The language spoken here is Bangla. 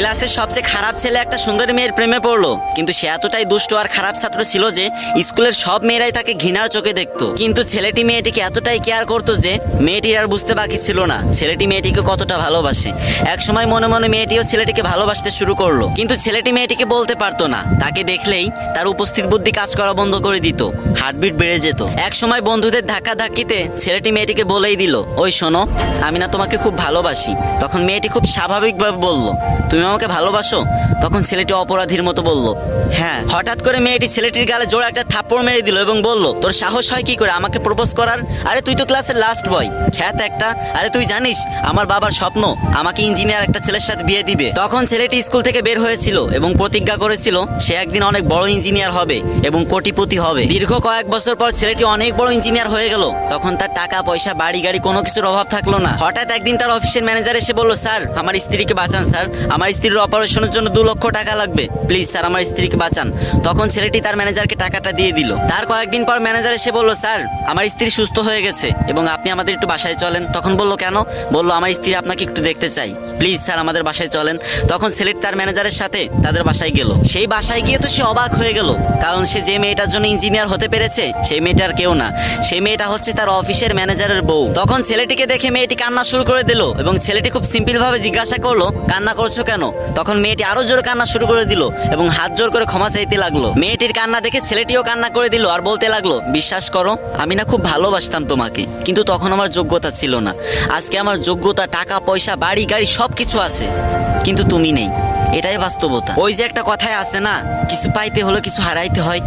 ক্লাসের সবচেয়ে খারাপ ছেলে একটা সুন্দরী মেয়ের প্রেমে পড়লো, কিন্তু সে এতটাই দুষ্ট আর খারাপ ছাত্র ছিল যে স্কুলের সব মেয়েরাই তাকে ঘৃণার চোখে দেখতো। কিন্তু ছেলেটি মেয়েটিকে এতটাই কেয়ার করতো যে মেয়েটির আর বুঝতে বাকি ছিল না ছেলেটি মেয়েটিকে কতটা ভালোবাসে। এক সময় মনে মনে মেয়েটিও ছেলেটিকে ভালোবাসতে শুরু করলো, কিন্তু ছেলেটি মেয়েটিকে বলতে পারতো না। তাকে দেখলেই তার উপস্থিত বুদ্ধি কাজ করা বন্ধ করে দিত, হার্টবিট বেড়ে যেত। এক সময় বন্ধুদের ধাক্কা ধাক্কিতে ছেলেটি মেয়েটিকে বলেই দিল, ওই শোনো, আমি না তোমাকে খুব ভালোবাসি। তখন মেয়েটি খুব স্বাভাবিকভাবে বলল, তুমি আমাকে ভালোবাসো? তখন ছেলেটি অপরাধীর মতো বলল, হ্যাঁ। হঠাৎ করে মেয়েটি ছেলেটির গালে জোরে একটা থাপ্পড় মেরে দিল এবং বলল, তোর সাহস হয় কি করে আমাকে প্রপোজ করার? আরে তুই তো ক্লাসের লাস্ট বয়, খ্যাত একটা। আরে তুই জানিস আমার বাবার স্বপ্ন আমাকে ইঞ্জিনিয়ার একটা ছেলের সাথে বিয়ে দিবে। তখন ছেলেটি স্কুল থেকে বের হয়েছিল এবং প্রতিজ্ঞা করেছিল সে একদিন অনেক বড় ইঞ্জিনিয়ার হবে এবং কোটিপতি হবে। দীর্ঘ কয়েক বছর পর ছেলেটি অনেক বড় ইঞ্জিনিয়ার হয়ে গেল। তখন তার টাকা পয়সা বাড়ি গাড়ি কোনো কিছুর অভাব থাকলো না। হঠাৎ একদিন তার অফিসের ম্যানেজার এসে বলল, স্যার আমার স্ত্রীকে বাঁচান স্যার, আমার স্ত্রীর অপারেশনের জন্য 2 লক্ষ টাকা লাগবে, প্লিজ স্যার আমার স্ত্রীকে বাঁচান। তখন ছেলেটি তার ম্যানেজারকে টাকাটা দিয়ে দিল। তার কয়েকদিন পর ম্যানেজার এসে বলল, স্যার আমার স্ত্রী সুস্থ হয়ে গেছে এবং আপনি আমাদের একটু বাসায় চলেন। তখন বলল, কেন? বলল, আমার স্ত্রী আপনাকে একটু দেখতে চাই, প্লিজ স্যার আমাদের বাসায় চলেন। তখন ছেলেটি তার ম্যানেজারের সাথে তাদের বাসায় গেল। সেই বাসায় গিয়ে তো সে অবাক হয়ে গেল, কারণ সে যে মেয়েটার জন্য ইঞ্জিনিয়ার হতে পেরেছে সেই মেয়েটার কেউ না, সেই মেয়েটা হচ্ছে তার অফিসের ম্যানেজারের বউ। তখন ছেলেটিকে দেখে মেয়েটি কান্না শুরু করে দিল এবং ছেলেটি খুব সিম্পল ভাবে জিজ্ঞাসা করলো, কান্না করছো কেন? তখন মেয়েটি আরো জোরে কান্না শুরু করে দিল এবং হাত জোর করে ক্ষমা চাইতে লাগলো। মেয়েটির কান্না দেখে ছেলেটিও কান্না করে দিল আর বলতে লাগলো, বিশ্বাস করো আমি না খুব ভালোবাসতাম তোমাকে, কিন্তু তখন আমার যোগ্যতা ছিল না। আজকে আমার যোগ্যতা, টাকা পয়সা, বাড়ি গাড়ি সবকিছু আছে, কিন্তু তুমি নেই। এটাই বাস্তবতা। ওই যে একটা কথায় আছে না, কিছু পাইতে হলে কিছু হারাইতে হয়।